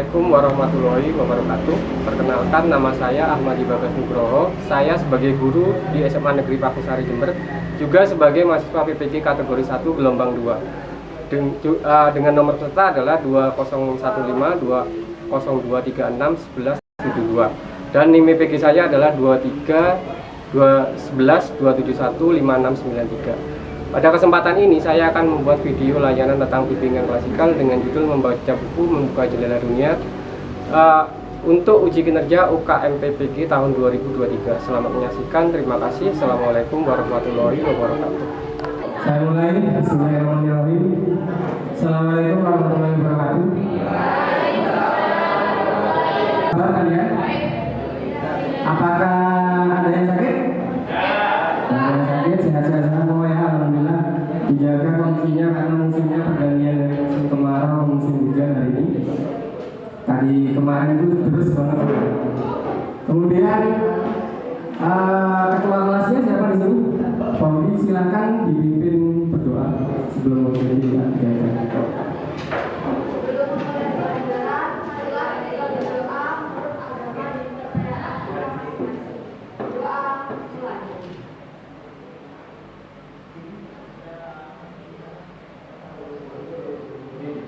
Assalamualaikum warahmatullahi wabarakatuh. Perkenalkan, nama saya Ahmadi Bagas Nugroho. Saya sebagai guru di SMA Negeri Pakusari Jember, juga sebagai mahasiswa PPG kategori 1 gelombang 2. Dengan nomor peserta adalah 20015202361172. Dan NIM PPG saya adalah 23 211 271 5693. Pada kesempatan ini saya akan membuat video layanan tentang bimbingan klasikal dengan judul membaca buku membuka jendela dunia untuk uji kinerja UKM PPG tahun 2023. Selamat menyaksikan, terima kasih. Assalamualaikum warahmatullahi wabarakatuh. Saya mulai. Bismillahirrahmanirrahim. Assalamualaikum warahmatullahi wabarakatuh. Kabar kalian? Apakah ada yang sakit? Sehat-sehat semua ya, alhamdulillah. Dijaga kondisinya karena musimnya pergantian dari musim kemarau ke musim hujan hari ini. Tadi kemarin itu terus banget. Kemudian ketua kelasnya siapa di sini? Pauli, silakan dipimpin berdoa sebelum menjadi dijaga.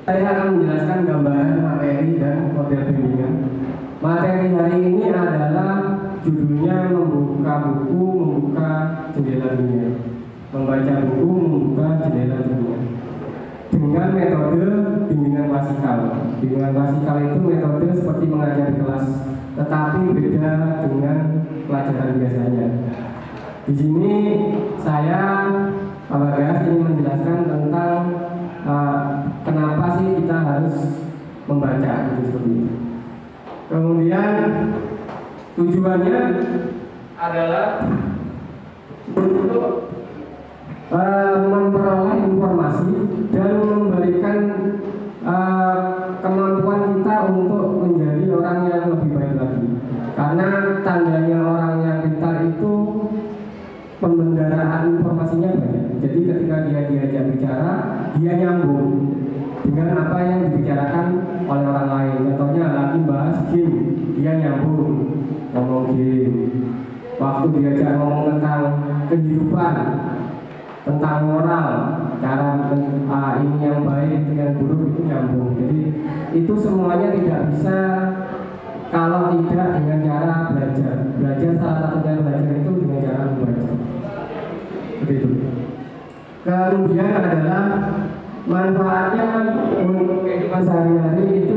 Saya akan menjelaskan gambaran materi dan model bimbingan. Materi hari ini adalah judulnya membuka buku, membuka jendela dunia. Membaca buku, membuka jendela dunia. Dengan metode bimbingan klasikal. Bimbingan klasikal itu metode seperti mengajar di kelas, tetapi beda dengan pelajaran biasanya. Di sini saya, Pak Bagas, ingin menjelaskan tentang kenapa sih kita harus membaca itu seperti itu. Kemudian tujuannya adalah untuk memperoleh informasi dan memberikan kemampuan kita untuk menjadi orang yang lebih baik lagi. Karena tandanya orang yang pintar itu pembendaraan informasinya banyak. Jadi ketika dia diajak bicara, dia nyambung dengan apa yang dibicarakan oleh orang lain. Contohnya lagi bahas game, dia nyambung ngomong game. Waktu diajak ngomong tentang kehidupan, tentang moral, cara ini yang baik, itu yang buruk, itu nyambung. Jadi itu semuanya tidak bisa kalau tidak dengan cara belajar. Belajar salah satunya belajar itu dengan cara membaca. Begitu. Kemudian adalah manfaatnya untuk kehidupan sehari-hari itu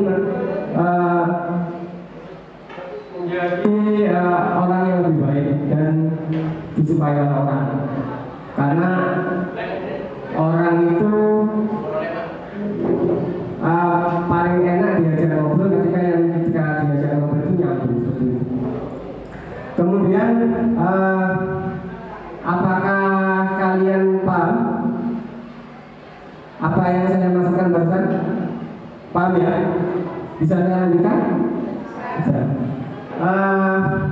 menjadi orang yang lebih baik dan disukai oleh orang. Karena orang itu paling enak diajak ngobrol ketika diajak ngobrol itu nyambung seperti itu. Kemudian apakah kalian paham apa yang saya maksudkan barusan? Paham ya? Bisa saya lanjutkan? Bisa.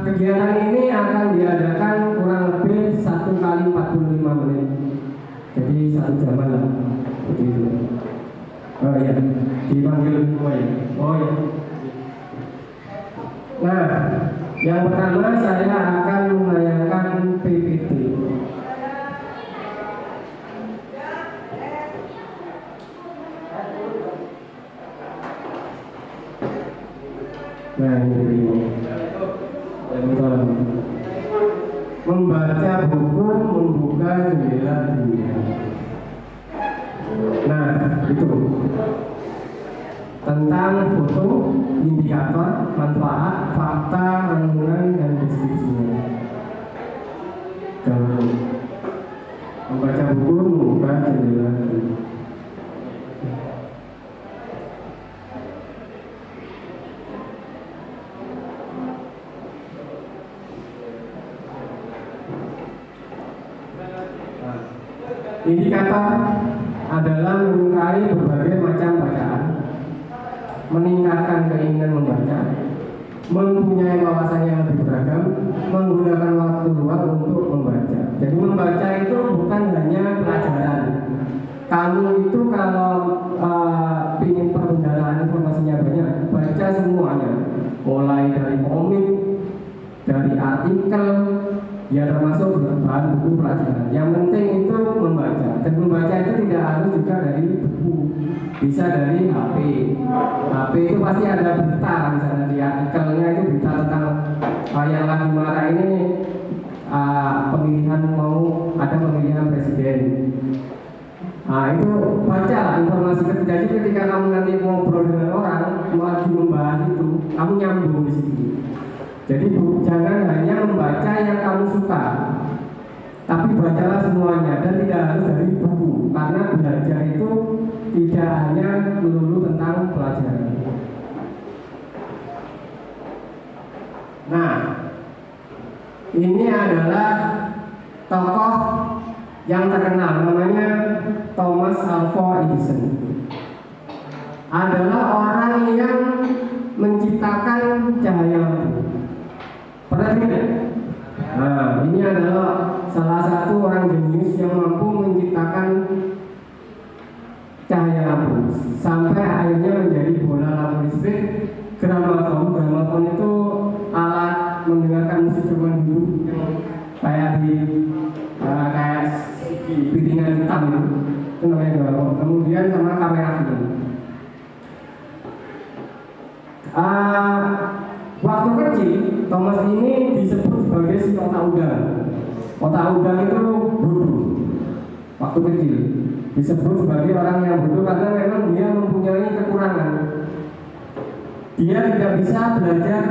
Kegiatan ini akan diadakan kurang lebih 1 kali 45 menit. Jadi 1 jaman lah. Seperti itu. Oh iya, dipanggil semua ya. Oh iya. Nah, yang pertama saya akan menayangkan PPT. Nah ini membaca buku, membuka jendela dunia. Nah itu tentang foto, indikator, manfaat, fakta, renungan, dan deskripsinya. Kalau membaca buku, membuka jendela dunia. Indikator adalah menyukai berbagai macam bacaan, meningkatkan keinginan membaca, mempunyai wawasan yang lebih beragam, menggunakan waktu luang untuk membaca. Jadi membaca itu bukan hanya pelajaran. Kamu itu kalau ingin perbendaharaan informasinya banyak, baca semuanya, mulai dari komik, dari artikel, ya termasuk bahan buku pelajaran. Yang penting itu membaca, dan membaca itu tidak harus juga dari buku, bisa dari HP. HP itu pasti ada berita, misalnya di artikelnya itu berita tentang yang lagi marah ini, pemilihan ada pemilihan presiden. Nah itu baca lah informasi. Jadi ketika kamu nanti ngobrol dengan orang, lagi membahas itu, kamu nyambung di situ. Jadi jangan hanya membaca yang kamu suka, tapi bacalah semuanya dan tidak harus dari buku, karena belajar itu tidak hanya melulu tentang pelajaran. Nah, ini adalah tokoh yang terkenal, namanya Thomas Alva Edison. Adalah orang yang menciptakan cahaya lampu. Pernah lihat? Nah, ini adalah salah satu orang jenius yang mampu menciptakan cahaya lampu sampai akhirnya menjadi bola lampu listrik, gramafon. Gramafon itu alat mendengarkan musik zaman dulu yang kayak kayak piringan hitam itu namanya gramafon. Kemudian sama kamera film. Waktu kecil Thomas ini disebut sebagai si otak udang. Otak udang itu bodoh. Waktu kecil disebut sebagai orang yang bodoh karena memang dia mempunyai kekurangan. Dia tidak bisa belajar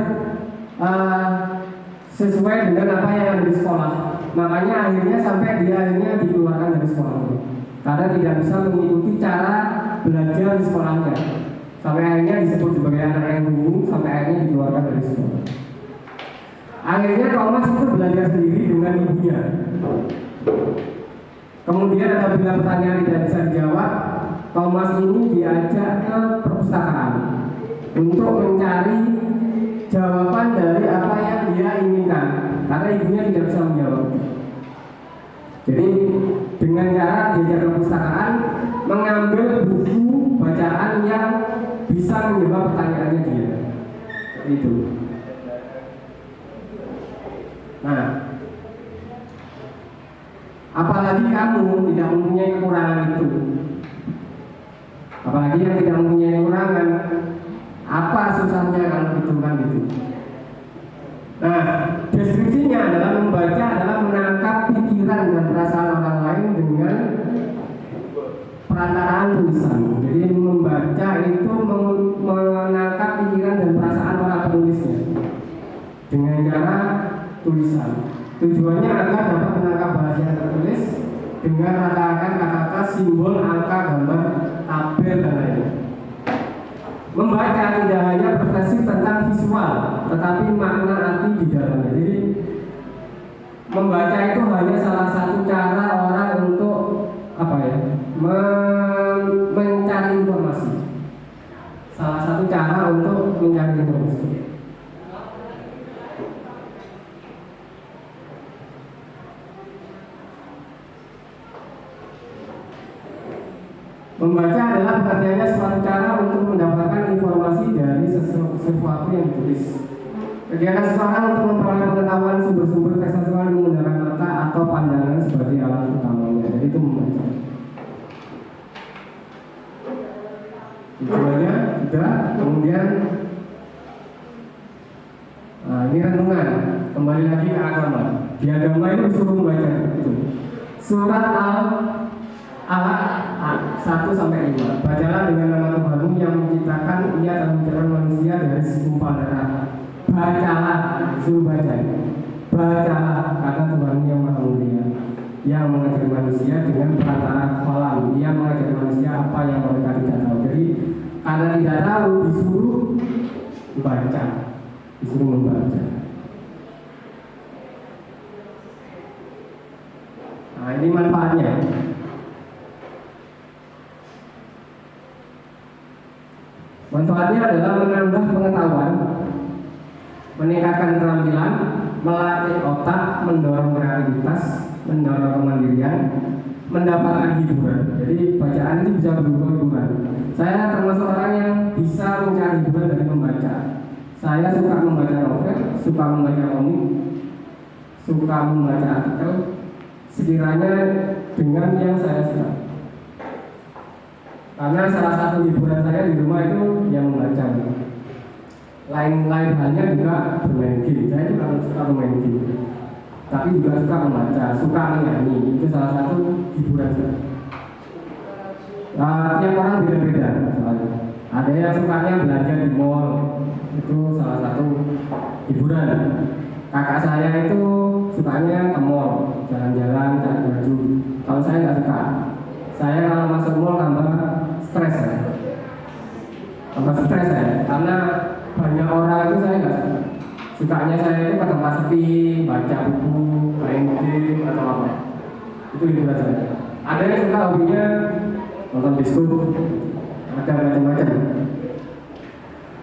sesuai dengan apa yang ada di sekolah. Makanya akhirnya sampai dia akhirnya dikeluarkan dari sekolah karena tidak bisa mengikuti cara belajar di sekolahnya. Sampai akhirnya disebut sebagai anak yang bingung, sampai akhirnya dikeluarkan dari sekolah. Akhirnya Thomas itu belajar sendiri dengan ibunya. Kemudian apabila pertanyaan tidak bisa dijawab, Thomas ini diajak ke perpustakaan untuk mencari jawaban dari apa yang dia inginkan, karena ibunya tidak bisa menjawab. Jadi dengan cara diajak ke perpustakaan, mengambil buku bacaan yang bisa menjawab pertanyaannya dia. Itu. Nah, apalagi kamu tidak mempunyai kekurangan itu, apalagi yang tidak mempunyai kekurangan, apa susahnya kalau gitu kan gitu. Nah, deskripsinya adalah membaca adalah menangkap pikiran dan perasaan orang lain dengan perantaraan tulisan. Jadi membaca itu menangkap pikiran dan perasaan orang penulisnya dengan cara tulisan. Tujuannya agar dapat menangkap bahasa yang tertulis dengan rangkaian kata-kata, simbol, angka, gambar, tabel dan lainnya. Membaca tidak hanya berbasis tentang visual, tetapi makna arti di dalamnya. Jadi membaca itu hanya salah satu cara orang untuk mencari informasi. Salah satu cara untuk mencari informasi. Membaca adalah pengertiannya suatu cara untuk mendapatkan informasi dari sesuatu yang ditulis. Kegiatan seseorang untuk memperoleh pengetahuan sumber-sumber tekstual menggunakan mata atau pandangan sebagai alat utamanya. Jadi itu membaca. Tujuannya sudah. Kemudian ini renungan. Kembali lagi ke agama. Di agama itu disuruh membaca itu. Surat Al-Alaq 1-5. Bacalah dengan nama Tuhanmu yang menciptakan, ia telah menciptakan manusia dari segumpal darah. Bacalah, suruh baca. Bacalah kata Tuhanmu yang maha mulia, yang mengajar manusia dengan perantara kolam. Ia mengajar manusia apa yang mereka tidak tahu. Jadi karena tidak tahu disuruh baca, disuruh membaca. Nah ini manfaatnya. Manfaatnya adalah menambah pengetahuan, meningkatkan keterampilan, melatih otak, mendorong kreativitas, mendorong kemandirian, mendapatkan hiburan. Jadi bacaan itu bisa berupa hiburan. Saya termasuk orang yang bisa mencari hiburan dari membaca. Saya suka membaca novel, suka membaca komik, suka membaca artikel, sekiranya dengan yang saya suka. Karena salah satu hiburan saya di rumah itu yang membaca. Lain-lain halnya juga bermain game. Saya juga suka bermain game, tapi juga suka membaca, suka menyanyi. Itu salah satu hiburan saya. Tiap orang beda-beda. Ada yang sukanya belanja di mall, itu salah satu hiburan. Kakak saya itu sukanya ke mall, jalan-jalan, cari baju. Kalau saya nggak suka. Saya kalau masuk mall tambah stres ya. Tambah stres ya, karena banyak orang itu saya nggak suka. Sukanya saya itu ke tempat sepi, baca buku, main game atau apa. Itu hiburan saya. Ada yang suka hobinya nonton bioskop, ada macam-macam.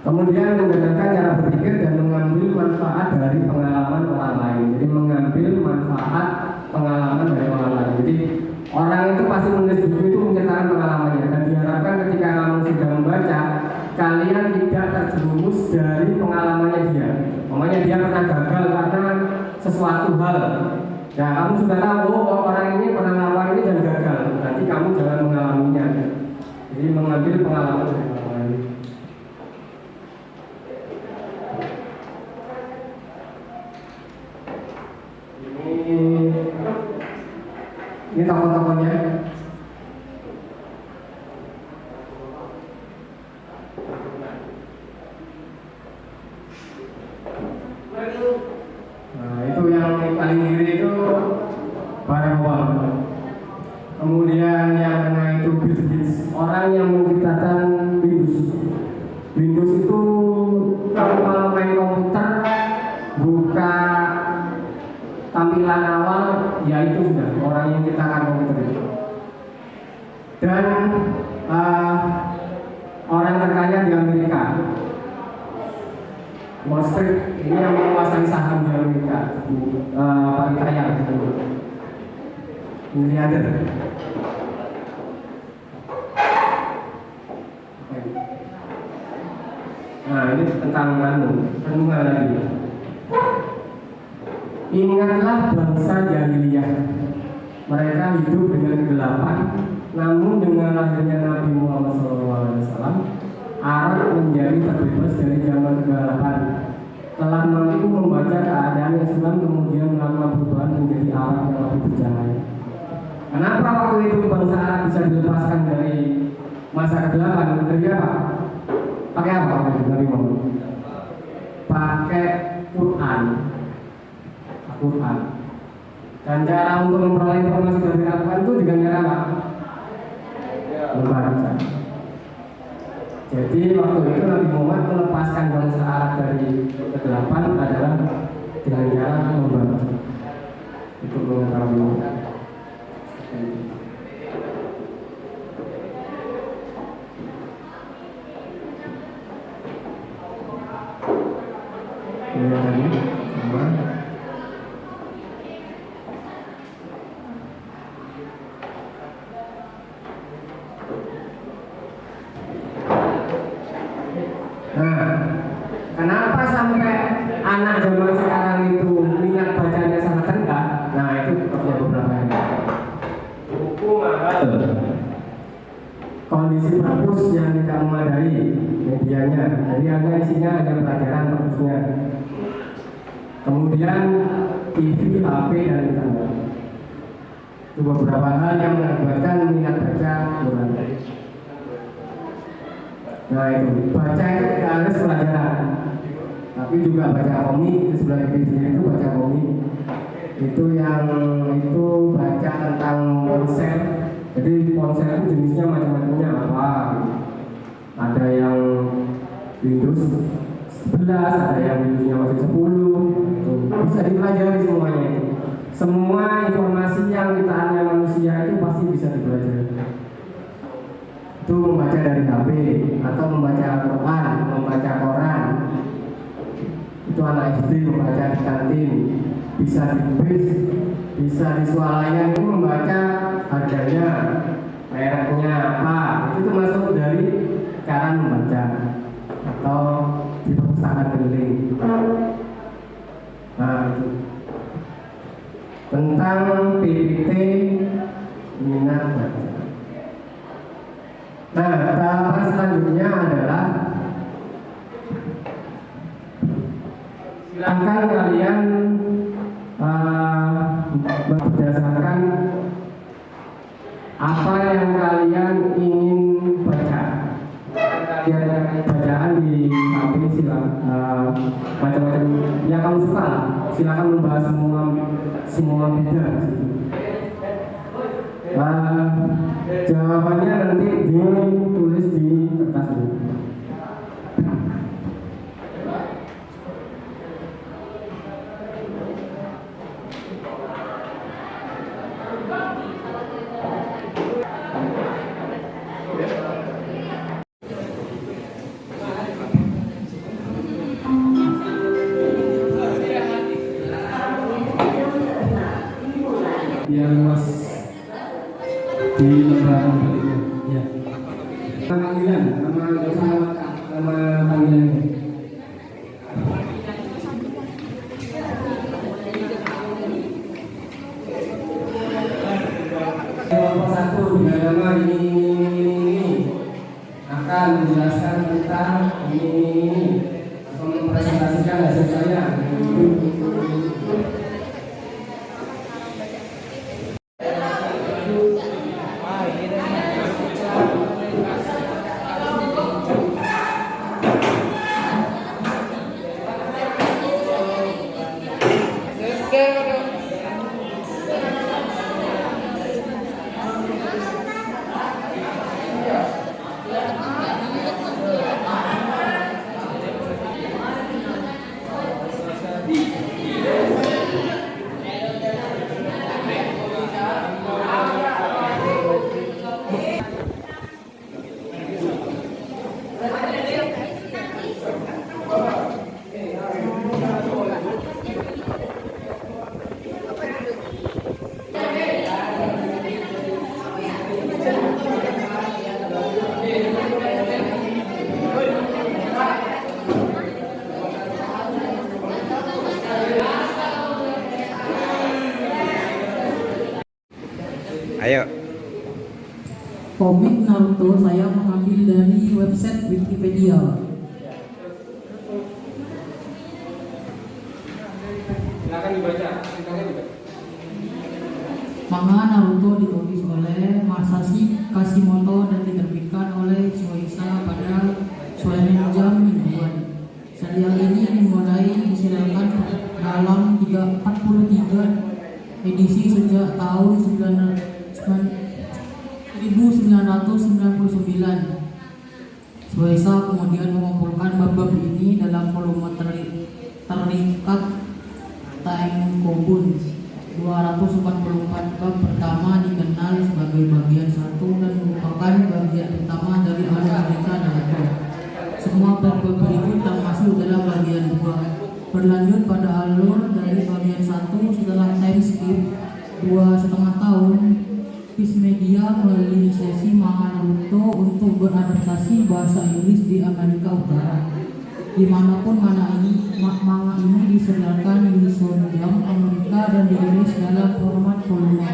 Kemudian menggunakan cara berpikir dan mengambil manfaat dari pengalaman orang lain. Jadi mengambil manfaat pengalaman dari orang lain. Jadi orang itu pasti menulis buku itu menceritakan pengalamannya, dan diharapkan ketika kamu sudah membaca, kalian tidak terjerumus dari pengalamannya dia. Umpamanya dia pernah gagal karena sesuatu hal. Ya kamu sudah tahu, oh orang ini pernah melakukan ini dan gagal. Nanti kamu jangan mengalaminya. Jadi mengambil pengalaman dari orang lain. Ini tokoh-tokohnya. Nah, itu yang paling kiri itu Barack Obama. Kemudian yang tengah itu Bill Gates, orang yang menciptakan Windows. Windows itu kalau main komputer buka tampilan awal, ya itu sudah orang yang menciptakan komputer itu. Dan orang terkaya di Amerika, Wall Street, ini yang menguasai saham di Amerika, paling kaya gitu, miliarder. Nah ini tentang renungan lagi. Ingatlah bangsa jahiliyah, mereka hidup dengan kegelapan, namun dengan lahirnya Nabi Muhammad SAW, Arab menjadi terbebas dari zaman kegelapan. Telah mampu membaca keadaan Islam, kemudian melakukan perubahan menjadi Arab yang lebih bercahaya. Kenapa waktu itu bangsa Arab bisa dilepaskan dari masa kegelapan? Dari apa? Pakai apa? Dari mana? Pakai Quran. Dan cara untuk memperoleh informasi dari Al-Quran itu dengan cara apa? Membaca. Jadi waktu itu Nabi Muhammad melepaskan bangsa Arab dari kegelapan adalah dengan cara membaca. Itu mengetahui. Ini tadi sama. Kenapa sampai anak zaman sekarang itu minat bacanya sangat rendah? Nah itu ada beberapa yang buku mahal, kondisi perpus yang tidak memadai medianya, jadi hanya isinya ada pelajaran perpusnya. Kemudian TV, HP dan internet. Itu beberapa hal yang mengakibatkan minat baca kurang. Nah itu baca itu tidak harus pelajaran, tapi juga baca komik. Di sebelah kiri sini itu baca komik. Itu yang itu baca tentang ponsel. Jadi ponsel itu jenisnya macam-macamnya apa? Ada yang Windows 11, ada yang Windowsnya masih 10. Itu bisa dipelajari semuanya itu. Semua informasi yang ciptaannya manusia itu pasti bisa dipelajari. Itu membaca dari HP atau membaca Al-Quran, membaca koran. Itu anak SD membaca di kantin, bisa di bis, bisa di swalayan itu membaca harganya, mereknya apa, itu termasuk dari cara membaca atau di perpustakaan keliling. Nah, itu tentang PPT minat baca. Nah, tahapan selanjutnya adalah silakan kalian berdasarkan apa yang kalian ingin baca. Kalian bacaan di HP macam-macam yang kamu suka. Silakan membahas semua bidang. Jawabannya nanti ditulis di kertas ini. Biar luas di lembaran berikutnya. Ya. Nama panggilan, nama panggilan. Kelompok satu dengan nama ini akan menjelaskan tentang ini atau mempresentasikan hasil saya. Ayo. Komik Naruto saya mengambil dari website Wikipedia. Silakan dibaca. Manga Naruto ditulis oleh Masashi Kishimoto dan diterbitkan oleh Shueisha pada Shonen Jump mingguan. Serial ini dimulai disiarkan dalam 43 edisi sejak tahun 1999. Shueisha kemudian mengumpulkan bab-bab ini dalam volume terikat Tankobon. 244 bab pertama dikenal sebagai bagian 1 dan merupakan bagian pertama dari alur cerita Naruto. Semua bab-bab berikut termasuk dalam bagian 2. Berlanjut pada alur dari bagian 1 setelah time skip 2,5 tahun, Viz Media melisensi manga Naruto untuk beradaptasi bahasa Inggris di Amerika Utara. Dimanapun manga ini diserialkan di Shonen Jump Amerika dan dirilis dalam format volume.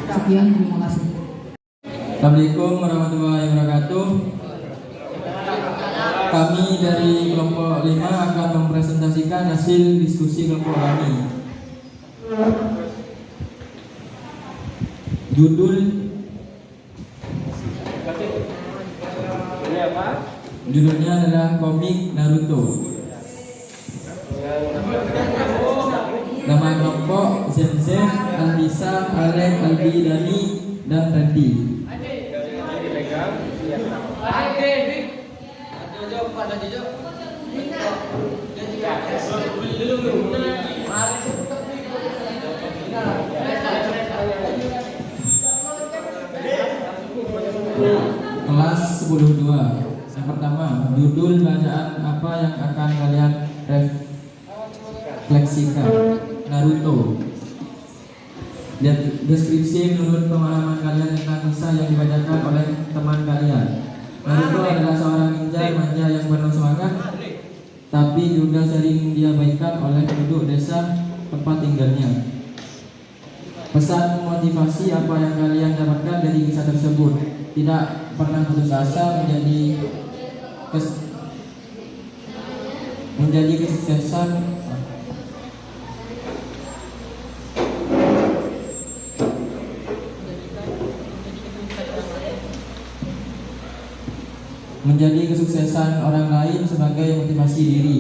Sekian, terima kasih. Assalamualaikum warahmatullahi wabarakatuh. Kami dari kelompok 5 akan mempresentasikan hasil diskusi kelompok kami. Judulnya adalah komik Naruto. Nama kelompok Zenzen, Alisa, Alek, Albi, Dani, dan Randy. Kelas 10-2. Yang pertama, judul bacaan apa yang akan kalian refleksikan? Naruto. Deskripsi menurut pemahaman kalian tentang kisah yang dibacakan oleh teman kalian. Naruto adalah seorang ninja manja yang penuh semangat, tapi juga sering diabaikan oleh penduduk desa tempat tinggalnya. Pesan motivasi apa yang kalian dapatkan dari kisah tersebut: tidak pernah putus asa, menjadi kesuksesan orang lain sebagai motivasi diri.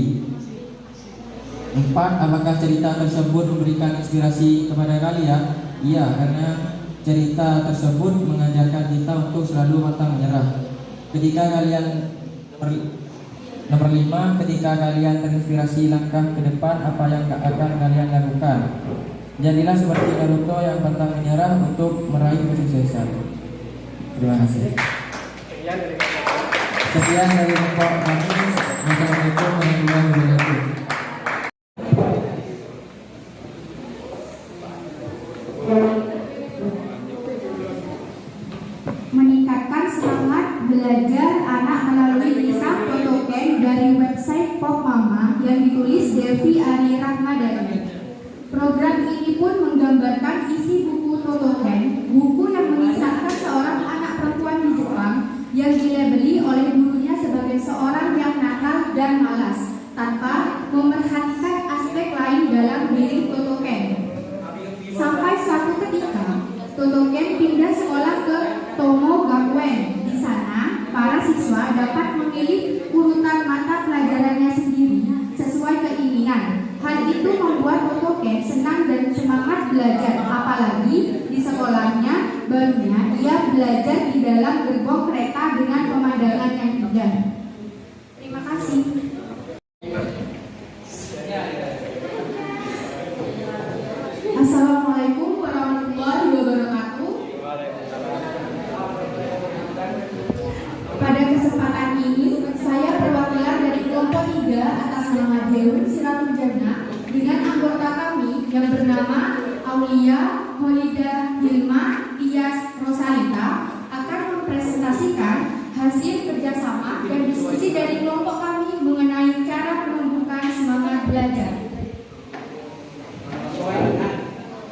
4. Apakah cerita tersebut memberikan inspirasi kepada kalian? Iya, karena cerita tersebut mengajarkan kita untuk selalu pantang menyerah. Nomor 5, ketika kalian terinspirasi langkah ke depan, apa yang akan kalian lakukan? Jadilah seperti Naruto yang pantang menyerah untuk meraih kesuksesan. Terima kasih. Sekian dari kelompok kami. Wassalamualaikum warahmatullahi wabarakatuh. Meningkatkan semangat belajar anak melalui kisah Totoken dari website Pop Mama yang ditulis Devi Ari Rahmadani. Program ini pun menggambarkan isi buku Totoken, buku yang mengisahkan seorang anak perempuan di Jepang yang dilabeli oleh gurunya sebagai seorang yang nakal dan malas, tanpa memerhatikan aspek lain dalam diri Totoken. Sampai suatu ketika, Totoken pindah sekolah ke Tomo Gakuen. Di sana, para siswa dapat memilih urutan mata pelajarannya sendiri sesuai keinginan. Hal itu membuat Totoken senang dan semangat belajar, apalagi di sekolahnya barunya ia belajar di dalam gerbong kereta dengan pemandangan yang indah. Terima kasih. Assalamualaikum warahmatullahi wabarakatuh. Pada kesempatan ini, saya perwakilan dari kelompok 3 atas nama Deun Siratujana dengan anggota kami yang bernama Aulia Holida Hilma Tias Rosalita akan mempresentasikan hasil kerjasama dan diskusi dari kelompok kami mengenai cara menumbuhkan semangat belajar.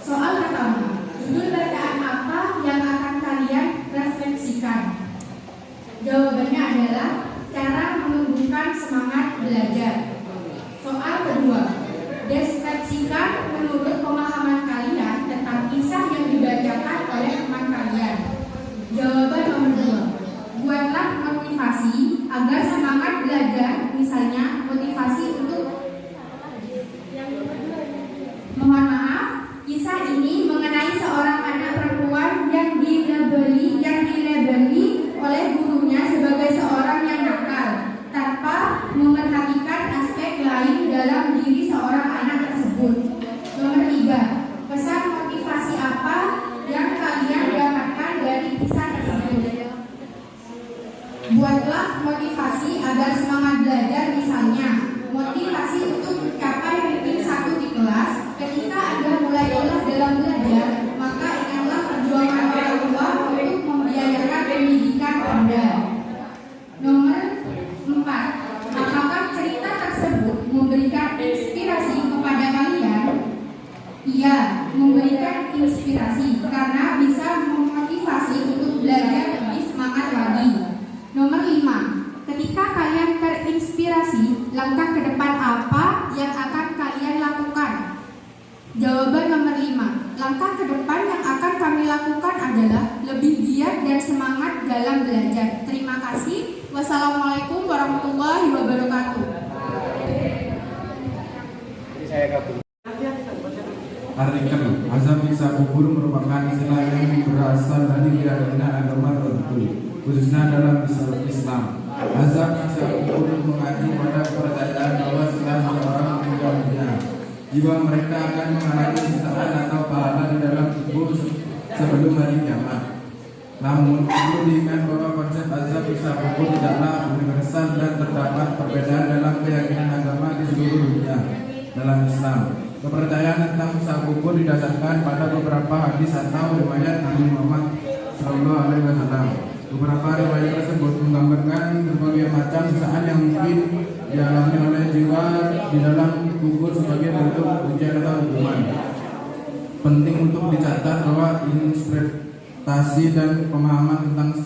Soal pertama, judul bacaan apa yang akan kalian refleksikan? Jawabannya adalah cara menumbuhkan semangat belajar. Soal kedua, deskripsikan menurut pemahaman kalian tentang kisah yang dibacakan oleh teman kalian. Jawaban nomor 2, buatlah motivasi agar semangat belajar, misalnya motivasi untuk kisah ini mengenai seorang anak perempuan yang dilabeli oleh gurunya sebagai seorang yang nakal, tanpa memerhatikan aspek lain dalam diri seorang anak tersebut. Nomor 3, pesan motivasi apa yang kalian dapatkan dari kisah tersebut? Buatlah motivasi agar semangat belajar, misalnya motivasi untuk mencapai ranking 1 di kelas. Ketika Anda mulai lelah dalam belajar, maka ingatlah perjuangan orang tua untuk membiayakan pendidikan Anda. Nomor 4, apakah cerita tersebut memberikan inspirasi kepada kalian? Iya, memberikan inspirasi karena bisa memotivasi untuk belajar lebih semangat lagi. Nomor 5, ketika kalian terinspirasi, langkah ke depan apa yang akan kalian lakukan? Jawaban nomor 5, langkah ke depan yang akan kami lakukan adalah lebih giat dan semangat dalam belajar. Terima kasih. Wassalamualaikum warahmatullahi wabarakatuh. Artikel azab siksa kubur merupakan istilah yang berasal dari keyakinan agama tertentu, khususnya dalam Islam. Azab siksa kubur mengacu pada kepercayaan bahwa setelah seseorang meninggal dunia, jiwa mereka akan mengalami siksaan atau pahala di dalam tubuh sebelum hari kiamat. Namun, perlu diingat bahwa konsep azab siksa kubur tidaklah universal dan terdapat perbedaan dalam keyakinan agama di seluruh dunia. Dalam Islam, kepercayaan tentang siksa kubur didasarkan pada beberapa hadis atau riwayat Nabi Muhammad SAW. Beberapa riwayat tersebut menggambarkan berbagai macam siksaan yang mungkin dialami oleh jiwa di dalam kubur sebagai bentuk ujian atau hukuman. Penting untuk dicatat bahwa interpretasi dan pemahaman tentang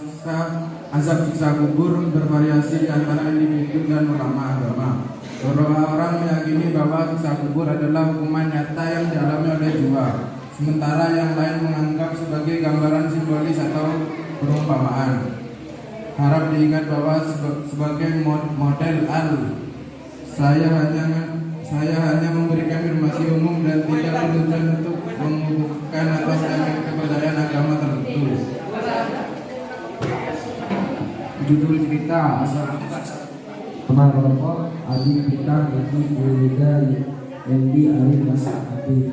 azab siksa kubur bervariasi di antara individu dan ulama agama. Beberapa orang meyakini bahwa siksa kubur adalah hukuman nyata yang dialami oleh jiwa, sementara yang lain menganggap sebagai gambaran simbolis atau perumpamaan. Harap diingat bahwa sebagai model saya hanya memberikan informasi umum dan tidak bertujuan untuk mengukuhkan atau menjamin kepercayaan agama tertentu. Judul cerita asal Teman kelompok Adik kita bagi berbeda Yendi Arif Masa Habib.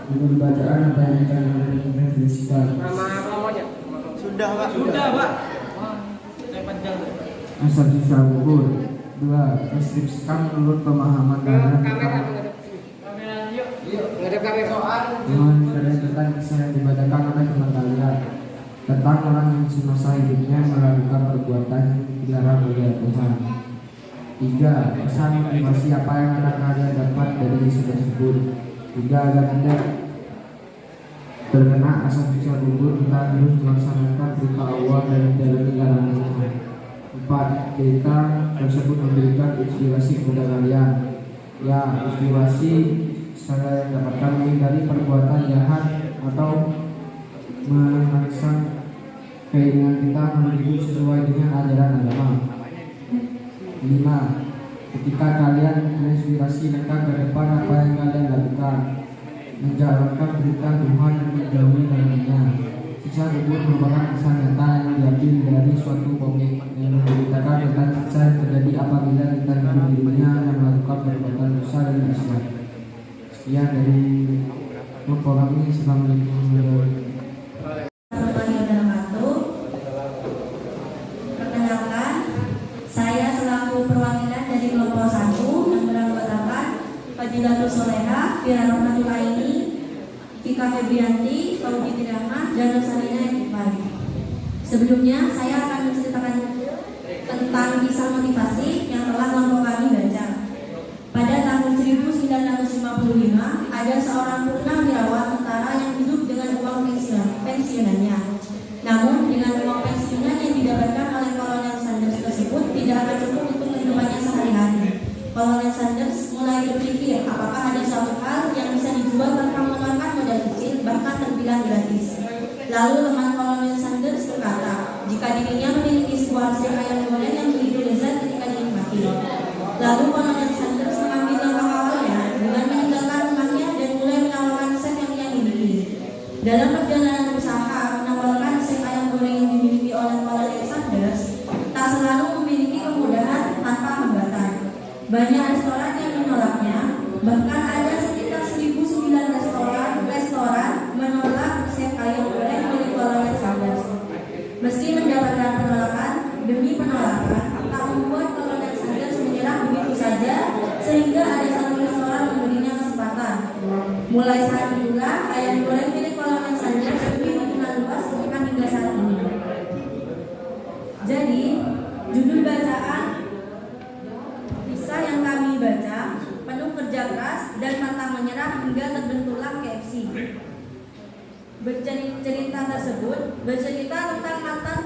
Judul bacaan apa yang akan direfleksikan. Sudah, Pak. Asal sisa kubur. 2. Deskripsikan menurut pemahaman kalian tentang tentang kisah yang dibacakan oleh teman kalian tentang orang yang semasa hidupnya melakukan perbuatan yang dilarang oleh Tuhan. 3. Pesan motivasi apa yang akan kalian dapat dari kisah tersebut. 3. Agar tidak terkena asal siksa kubur, kita harus melaksanakan perintah Allah dan menjalani larangannya. 4. Cerita tersebut memberikan inspirasi kepada kalian. Ya, inspirasi saya dapatkan menghindari perbuatan jahat atau merangsang keinginan kita hidup sesuai dengan ajaran agama. 5. Ketika kalian menginspirasi lengkap ke depan apa yang kalian lakukan, menjalankan perintah Tuhan dan menjauhi larangannya. Siksa kubur merupakan kisah nyata yang diambil dari suatu komik yang menceritakan tentang siksa yang terjadi apabila kita hidup di dunia yang melakukan perbuatan dosa dan maksiat. Sekian dari kelompok kami. Assalamualaikum warahmatullahi wabarakatuh. Perkenalkan, saya selaku perwakilan dari kelompok 1 yang beranggotakan Fadilatul Soleha, Fira Rahmatul Aini, Vika Febrianti, Faudi Tirama, dan Rosalina Iqbal. Sebelumnya saya akan menceritakan tentang kisah motivasi yang telah kelompok kami baca. Pada tahun 1955, ada seorang purnawirawan tentara yang hidup dengan uang pensiunannya. Namun, dengan uang pensiunan yang didapatkan oleh Kolonel Sanders tersebut tidak akan cukup untuk kehidupannya sehari-hari. Kolonel Sanders mulai berpikir apakah ada suatu hal yang bisa dijual tanpa mengeluarkan modal kecil, bahkan terbilang gratis. Lalu teman Kolonel Sanders berkata, jika dirinya memiliki sebuah hasil ayam goreng yang begitu lezat ketika dinikmati. Lalu Kolonel Sanders mengambil langkah awalnya dengan meninggalkan rumahnya dan mulai menawarkan resep yang ia miliki. Dalam perjalanan usaha menawarkan resep ayam goreng yang dimiliki oleh Kolonel Sanders tak selalu memiliki kemudahan tanpa hambatan. Banyak restoran yang menolaknya, bahkan ada sekitar 1.009 restoran menolak resep ayam goreng milik Kolonel Sanders. Meski mendapatkan penolakan demi penolakan, tak membuat Kolonel Sanders menyerah begitu saja, sehingga ada satu restoran memberinya kesempatan. Mulai saat itulah ayam goreng milik Kolonel Sanders lebih dikenal luas bahkan hingga saat ini. Jadi, judul bacaan kisah yang kami baca penuh kerja keras dan pantang menyerah hingga terbentuklah KFC. Cerita tersebut bercerita tentang mantan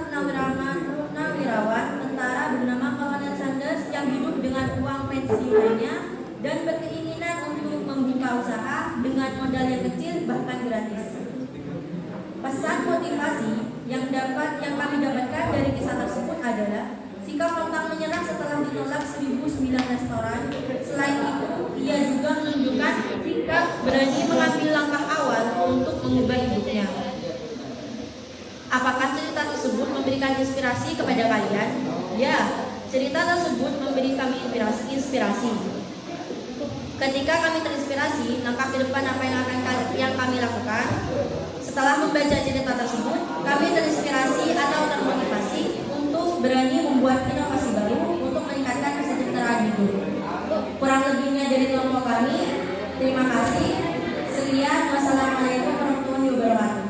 purnawirawan tentara bernama Kolonel Sanders yang hidup dengan uang pensiunannya dan berkeinginan untuk membuka usaha dengan modal yang kecil bahkan gratis. Pesan motivasi yang kami dapatkan dari kisah tersebut adalah sikap pantang menyerah setelah ditolak 1.009 restoran. Selain itu, ia juga menunjukkan sikap berani mengambil langkah awal untuk mengubah hidupnya. Apakah cerita tersebut memberikan inspirasi kepada kalian? Ya, cerita tersebut memberi kami inspirasi. Ketika kami terinspirasi, langkah ke depan apa yang kami lakukan? Setelah membaca cerita tersebut, kami terinspirasi atau termotivasi untuk berani membuat inovasi baru untuk meningkatkan kesejahteraan hidup. Terima kasih. Sekian, wassalamualaikum warahmatullahi wabarakatuh.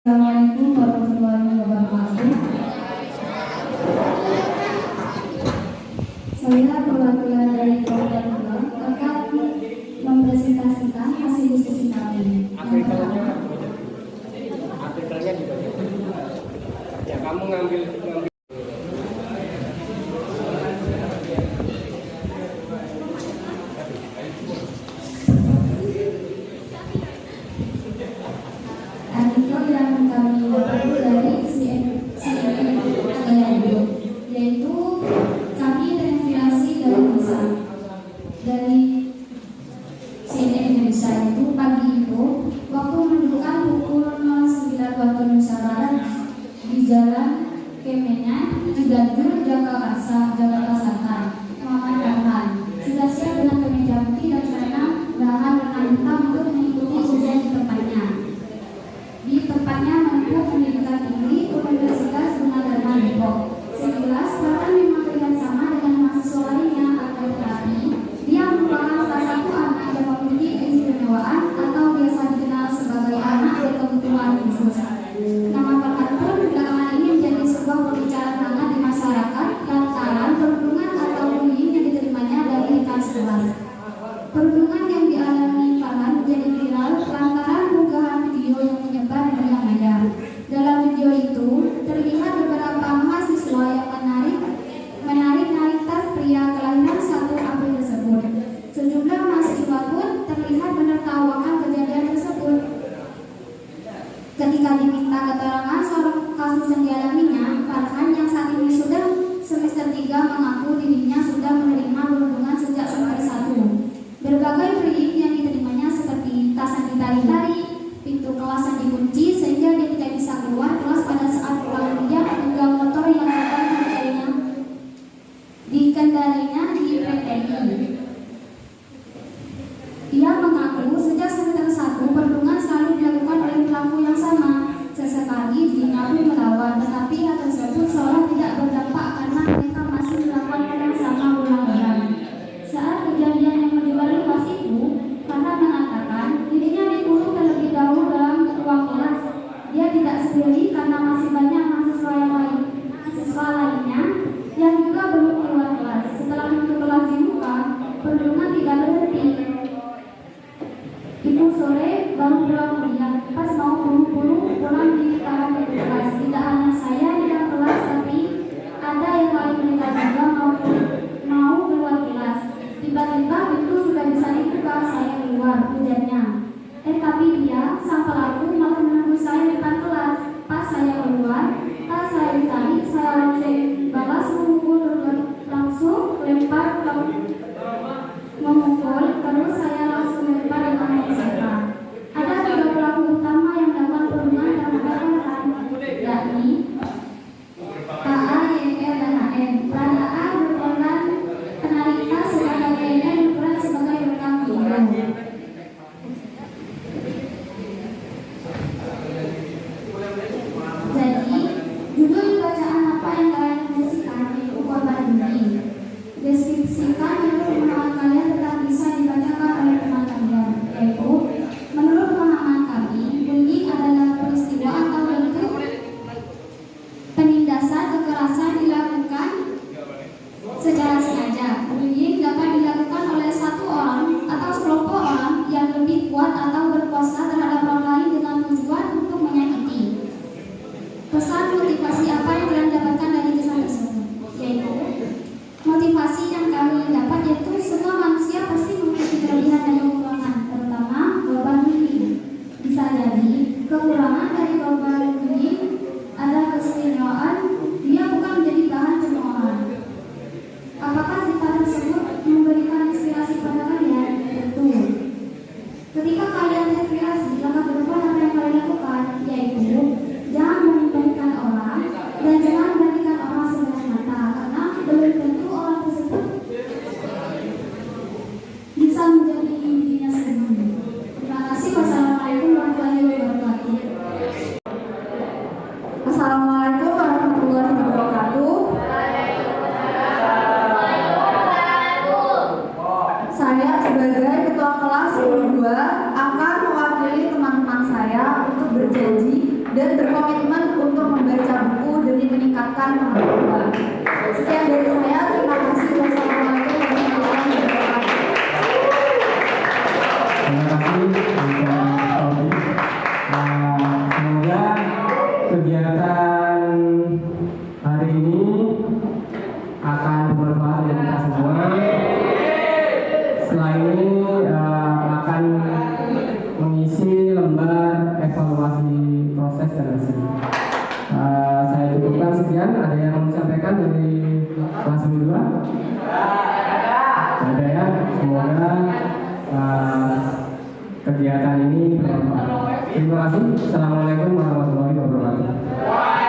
Assalamualaikum warahmatullahi wabarakatuh. Saya perwakilan dari Program 2 akan mempresentasikan hasil diskusi kami. Artikelnya juga. Ya, kamu ngambil artikel yang kami dapat dari CNN yaitu kami terinspirasi dari bisa dari CNN Indonesia. Itu pagi itu waktu menunjukkan pukul 09 waktu Indonesia Barat di Jalan Kemenyan, Ciganjur, Jakarta Selatan, Muhammad Dahlan sudah siap dengan kemeja putih dan celana bahan lengan hitam untuk mengikuti ujian di tempatnya. Di tempatnya menempuh pendidikan tinggi Universitas Gunadarma Depok. Sekilas bahkan memang terlihat sama dengan mahasiswa lainnya, akan tetapi dia merupakan salah satu anak yang memiliki keistimewaan atau biasa dikenal sebagai anak berkebutuhan khusus. Nama Farhan pun belakangan ini menjadi sebuah pembicaraan hangat di masyarakat lantaran perundungan atau bullying yang diterimanya dari rekan sekelas. Perundungan yang dialami Farhan menjadi viral lantaran unggahan video yang menyebar di media maya. Dalam video itu terlihat beberapa mahasiswa yang menarik tas pria kelahiran 1 April tersebut. Sejumlah mahasiswa pun terlihat menertawakan kejadian tersebut. Ketika diminta keterangan soal kasus yang dialaminya, Farhan yang saat ini sudah semester 3 mengaku dirinya sudah menerima perundungan sejak semester 1. Berbagai bullying yang diterimanya seperti tas yang ditarik-tarik, pintu kelas yang dikunci sehingga dia tidak bisa keluar kelas pada saat pulang dia, hingga motor yang dikendalinya di PTI. Ia mengaku sejak semester 1 perundungan selalu dilakukan oleh pelaku yang sama. Sesekali dirinya pun melawan, tetapi hal tersebut seolah tidak berdampak karena mereka masih melakukan hal yang sama ulang-ulang. Saat kejadian yang menyebar luas itu, karena mengatakan dirinya dikurung terlebih dahulu dalam ruang kelas. Dia tidak sendiri karena masih banyak mahasiswa lainnya yang juga belum keluar kelas. Setelah pintu kelas dibuka, perundungan tidak berhenti. Itu sore baru pulang kuliah, pas mau buru-buru pulang di tahan di kelas. Tidak hanya saya di dalam kelas, tapi ada yang lain mereka juga mau keluar kelas. Tiba-tiba pintu sudah bisa dibuka, saya keluar, ujarnya. Tapi dia, sang pelaku malah menunggu saya di depan kelas. Pas saya keluar, tas saya ditarik, saya langsung balas memukul, langsung lempar memukul, terus saya langsung lempar dengan mengusirkan. Ada 3 pelaku utama yang melakukan perundungan terhadap Farhan, yakni AA, YR, dan HN. Peran AA berperan penarik tas, sedangkan YR berperan sebagai rekam video. Jadi, judul bacaan apa yang kalian menyaksikan itu korban bullying. Deskripsikan menurut pemahaman kalian tetap bisa dibacakan oleh teman kalian, yaitu menurut pemahaman kami, bullying adalah peristiwa atau bentuk penindasan kekerasan dilakukan secara sengaja. Bullying dapat dilakukan oleh satu orang atau sekelompok orang yang lebih kuat atau berkuasa terhadap orang lain dengan tujuan untuk menyakiti. Pesan motivasi apa yang kalian dapatkan dari kisah tersebut? Yaitu motivasi yang kami dapat yaitu semua manusia pasti memiliki kelebihan dan kekurangan, terutama korban bullying. Bisa jadi kekurangan dari korban bullying ada keistimewaan, dia bukan menjadi bahan cemoohan. Apakah cerita tersebut memberikan inspirasi pada kalian? Tentu. Ketika kalian terinspirasi, langkah ke depan apa yang kalian lakukan? Yaitu jangan membandingkan orang dan jangan membandingkan orang sebelah mata, karena belum tentu orang tersebut bisa menjadi dirinya sendiri. Terima kasih. Wassalamualaikum warahmatullahi wabarakatuh. Assalamualaikum warahmatullahi wabarakatuh. Saya sebagai ketua kelas 2 berjanji dan berkomitmen untuk membaca buku demi meningkatkan pengetahuan. Sekian dari saya, terima kasih. Wassalamualaikum warahmatullahi wabarakatuh. Terima kasih Tobi. Semoga kegiatan hari ini akan bermanfaat untuk kita semua. Setelah ini akan mengisi lembar evaluasi proses dan hasil. Saya cukupkan sekian. Ada yang mau disampaikan dari kelas 2? Ada ya. Semoga kegiatan ini bermanfaat. Terima kasih. Assalamualaikum warahmatullahi wabarakatuh.